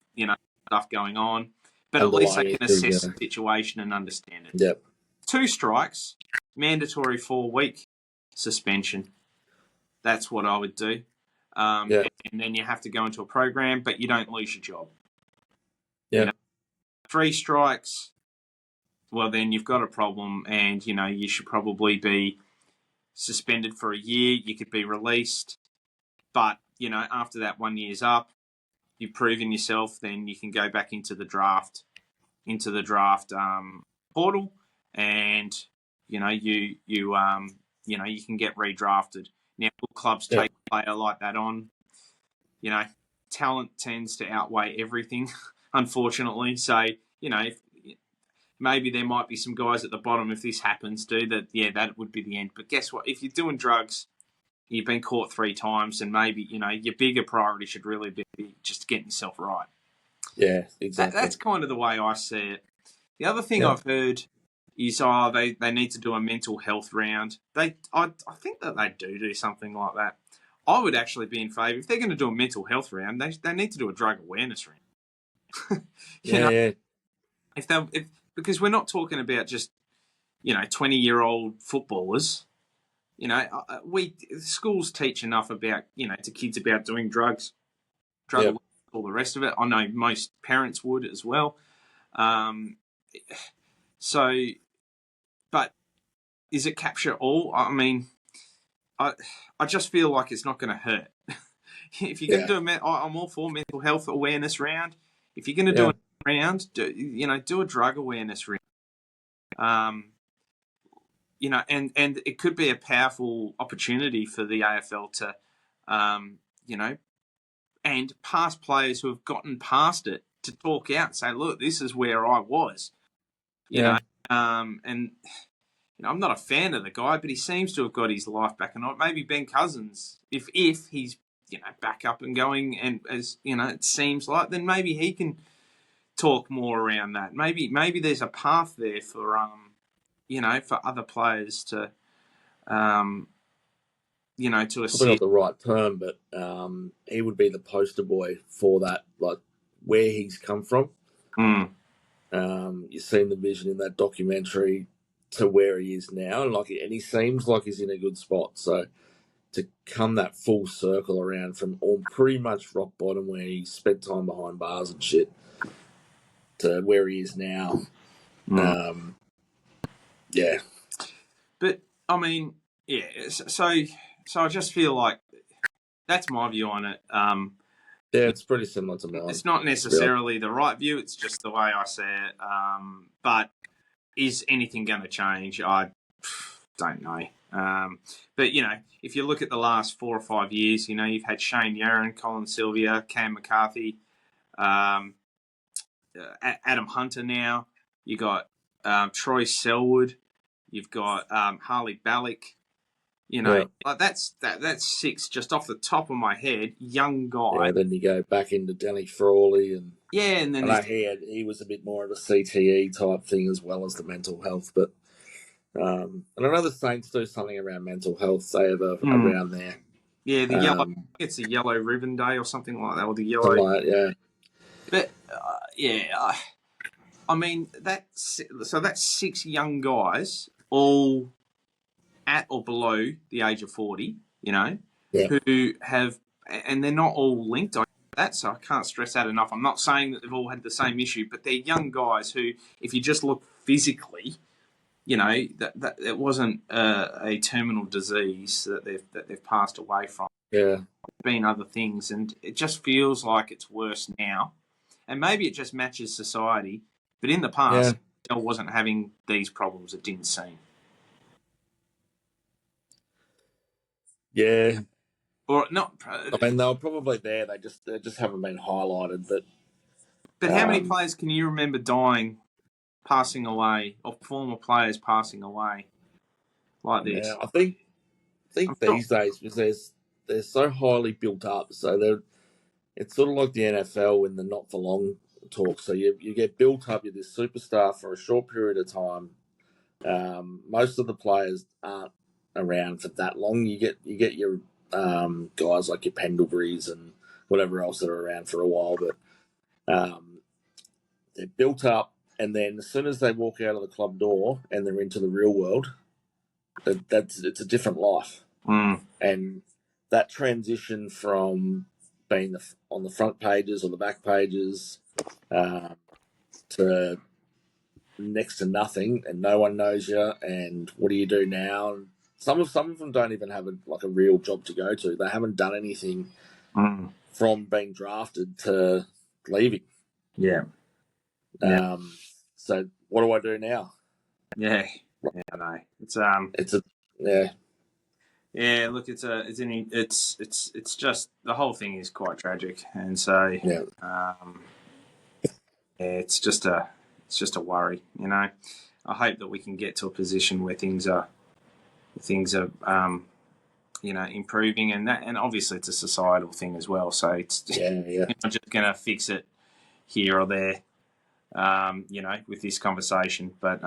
stuff going on. But at least they can assess the situation and understand it. Yep. 2 strikes, mandatory 4-week suspension. That's what I would do. And then you have to go into a program, but you don't lose your job. Yeah. 3 strikes, well, then you've got a problem, and, you should probably be suspended for a year. You could be released. But, after that 1 year's up, you've proven yourself, then you can go back into the draft portal, and, you can get redrafted. Now, clubs take a player like that on. Talent tends to outweigh everything, unfortunately. So, if maybe there might be some guys at the bottom, if this happens, that would be the end. But guess what? If you're doing drugs, you've been caught 3 times, and maybe, your bigger priority should really be just getting yourself right. Yeah, exactly. That's kind of the way I see it. The other thing I've heard is they need to do a mental health round. I think that they do something like that. I would actually be in favour. If they're going to do a mental health round, they need to do a drug awareness round. Because we're not talking about just 20-year-old footballers. Schools teach enough about to kids about doing drugs, all the rest of it. I know most parents would as well. But is it capture all? I mean, I just feel like it's not going to hurt. If you're going to do I'm all for mental health awareness round. If you're going to do a round, do a drug awareness round. And it could be a powerful opportunity for the AFL to, and past players who have gotten past it to talk out and say, look, this is where I was, and I'm not a fan of the guy, but he seems to have got his life back. And maybe Ben Cousins, if he's, back up and going, and as, it seems like, then maybe he can talk more around that. Maybe there's a path there for, for other players to, to assist. Probably not the right term, but he would be the poster boy for that, like where he's come from. You've seen the vision in that documentary to where he is now, and he seems like he's in a good spot. So to come that full circle around from all pretty much rock bottom where he spent time behind bars and shit to where he is now, yeah. But I mean, yeah. So I just feel like that's my view on it. Yeah, it's pretty similar to mine. It's not necessarily the right view. It's just the way I see it. But is anything going to change? I don't know. But, you know, if you look at the last 4 or 5 years, you know, you've had Shane Yarran, Colin Sylvia, Cam McCarthy, Adam Hunter now. You got Troy Selwood. You've got Harley Ballick. You know, like that's 6 just off the top of my head, young guy. Yeah, then you go back into Danny Frawley and and then he was a bit more of a CTE type thing as well as the mental health. But and I know the Saints do something around mental health. They have around there. Yeah, the yellow. It's a yellow ribbon day or something like that, or the yellow. But I mean that's 6 young guys, all at or below the age of 40, you know, who have, and they're not all linked on that, so I can't stress that enough. I'm not saying that they've all had the same issue, but they're young guys who, if you just look physically, you know, that it wasn't a terminal disease that they've passed away from. Yeah, it's been other things, and it just feels like it's worse now. And maybe it just matches society, but in the past, it wasn't having these problems. It didn't seem. Yeah. Or not. I mean, they were probably there. They just haven't been highlighted. But how many players can you remember dying, passing away, or former players passing away like this? Yeah, I think these days, because they're so highly built up, so it's sort of like the NFL in the not for long talk. So you get built up, you're this superstar for a short period of time. Most of the players aren't around for that long. You get your guys like your Pendleburys and whatever else that are around for a while, but they're built up, and then as soon as they walk out of the club door and they're into the real world, it's a different life. And that transition from being on the front pages or the back pages to next to nothing, and no one knows you, and what do you do now? And some of them don't even have a real job to go to. They haven't done anything from being drafted to leaving. Yeah. So what do I do now? Yeah, I know. Yeah, look, it's just the whole thing is quite tragic, and so it's just a worry, you know. I hope that we can get to a position where things are you know, improving, and obviously it's a societal thing as well. So it's you're not just going to fix it here or there, you know, with this conversation. But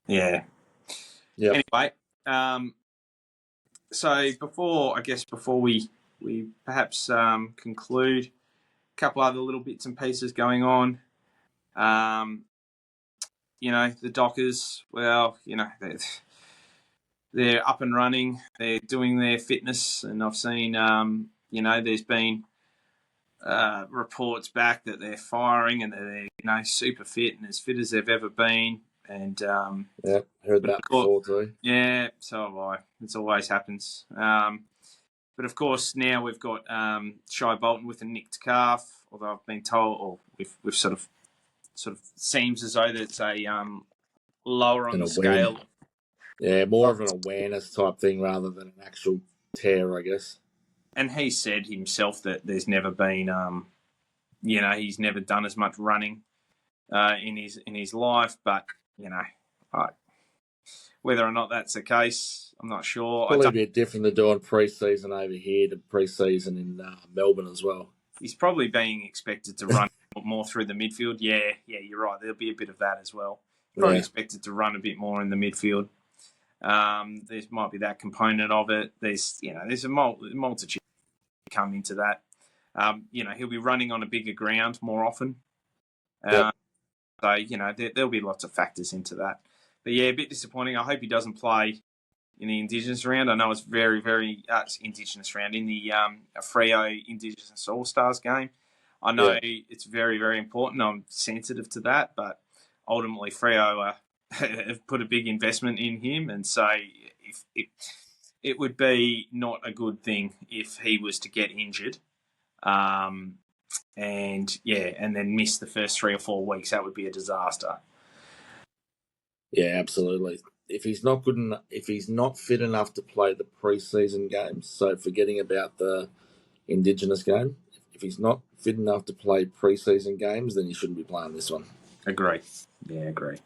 Anyway, so before we perhaps conclude, a couple other little bits and pieces going on. You know, the Dockers, well, you know, they're up and running. They're doing their fitness, and I've seen, you know, there's been reports back that they're firing and they're, you know, super fit and as fit as they've ever been. And heard that before too. Yeah, so have I. It always happens. But of course, now we've got Shai Bolton with a nicked calf. Although I've been told, or we've sort of seems as though that's a lower on the scale. Yeah, more of an awareness type thing rather than an actual tear, I guess. And he said himself that there's never been, you know, he's never done as much running in his life. But you know, whether or not that's the case, I'm not sure. Probably a bit different to doing pre-season over here to pre-season in Melbourne as well. He's probably being expected to run more through the midfield. Yeah, you're right. There'll be a bit of that as well. Probably expected to run a bit more in the midfield. There might be that component of it. There's a multitude come into that. You know, he'll be running on a bigger ground more often. Yep. So, there'll be lots of factors into that. But, yeah, a bit disappointing. I hope he doesn't play in the Indigenous round. I know it's very, very Indigenous round. In the Freo Indigenous All-Stars game, I know it's very, very important. I'm sensitive to that, but ultimately Freo have put a big investment in him, and so it would be not a good thing if he was to get injured. And then miss the first 3 or 4 weeks. That would be a disaster. Yeah, absolutely. If he's not good enough, if he's not fit enough to play the preseason games, so forgetting about the Indigenous game, if he's not fit enough to play preseason games, then he shouldn't be playing this one. Agree. Yeah, agree.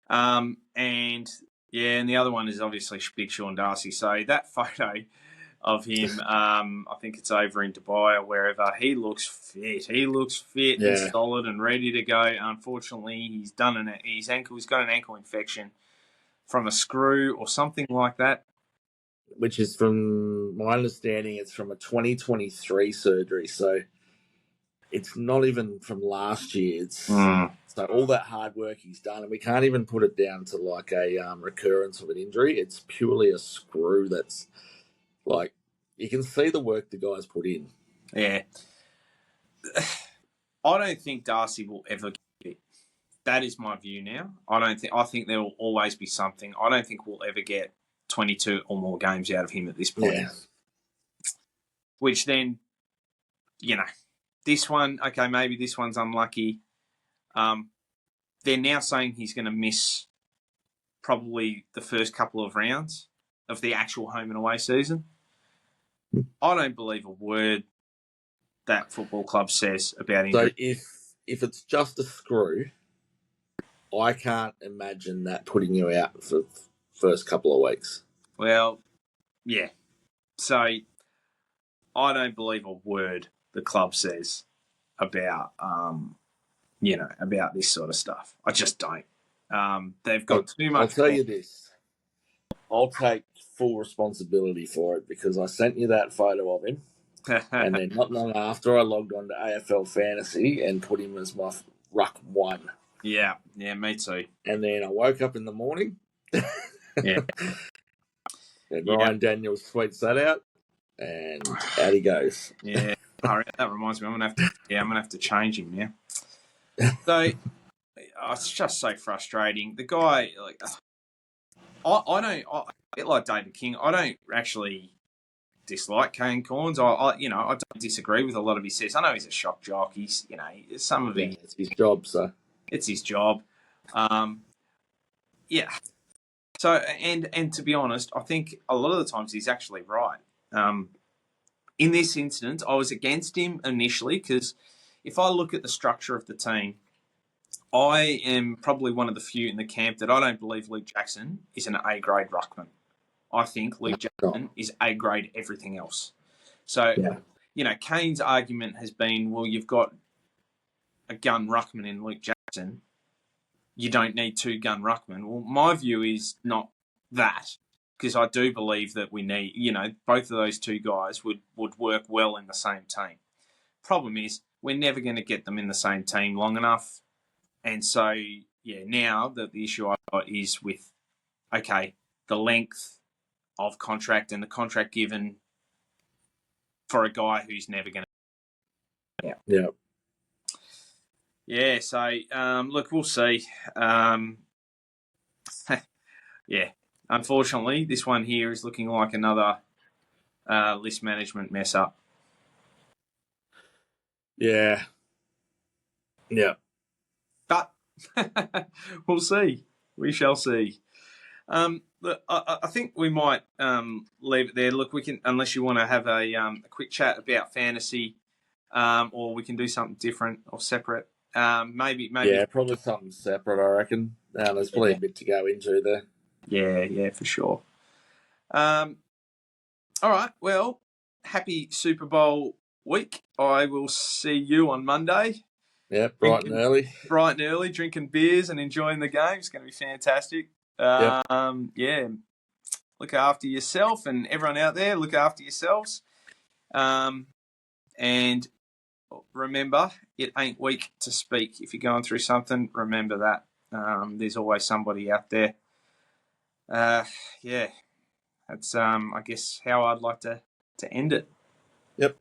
And the other one is obviously Big Sean Darcy. So that photo of him, I think it's over in Dubai or wherever, he looks fit. He looks fit and solid and ready to go. Unfortunately, he's got an ankle infection from a screw or something like that. Which is, from my understanding, it's from a 2023 surgery. So it's not even from last year. It's so all that hard work he's done, and we can't even put it down to like a recurrence of an injury. It's purely a screw that's like, you can see the work the guys put in. Yeah. I don't think Darcy will ever get it. That is my view now. I think there will always be something. I don't think we'll ever get 22 or more games out of him at this point. Yeah. Which then, this one, okay, maybe this one's unlucky. They're now saying he's going to miss probably the first couple of rounds of the actual home and away season. I don't believe a word that football club says about injury. So if it's just a screw, I can't imagine that putting you out for the first couple of weeks. Well, yeah. So I don't believe a word the club says about about this sort of stuff. I just don't. They've got too much. I'll tell you this. I'll take full responsibility for it, because I sent you that photo of him, and then not long after, I logged on to AFL Fantasy and put him as my ruck 1. Yeah, me too. And then I woke up in the morning. Yeah. And Ryan Daniels tweets that out, and out he goes. Yeah, that reminds me. I'm gonna have to change him now. So it's just so frustrating. The guy, like, I don't. A bit like David King, I don't actually dislike Kane Corns. I don't disagree with a lot of his says. I know he's a shock jock. He's, some of it. It's his job, so. It's his job. Yeah. So, and to be honest, I think a lot of the times he's actually right. In this instance, I was against him initially, because if I look at the structure of the team, I am probably one of the few in the camp that I don't believe Luke Jackson is an A-grade ruckman. I think Luke Jackson is A-grade everything else. So, Kane's argument has been, well, you've got a gun ruckman in Luke Jackson. You don't need 2 gun ruckmen. Well, my view is not that, because I do believe that we need, both of those 2 guys would work well in the same team. Problem is, we're never going to get them in the same team long enough. And so, now that the issue I've got is with, the length of contract and the contract given for a guy who's never going to. Yeah. Yeah, so, look, we'll see. Unfortunately, this one here is looking like another list management mess up. Yeah. But we'll see. We shall see. Look, I think we might leave it there. Look, we can, unless you want to have a quick chat about fantasy, or we can do something different or separate. Maybe. Yeah, probably something separate, I reckon. There's probably a bit to go into there. Yeah, for sure. All right. Well, happy Super Bowl week. I will see you on Monday. Yeah, bright and early, drinking beers and enjoying the game. It's going to be fantastic. Look after yourself, and everyone out there, look after yourselves. And remember, it ain't weak to speak. If you're going through something, remember that. There's always somebody out there. Yeah, that's I guess how I'd like to end it. Yep.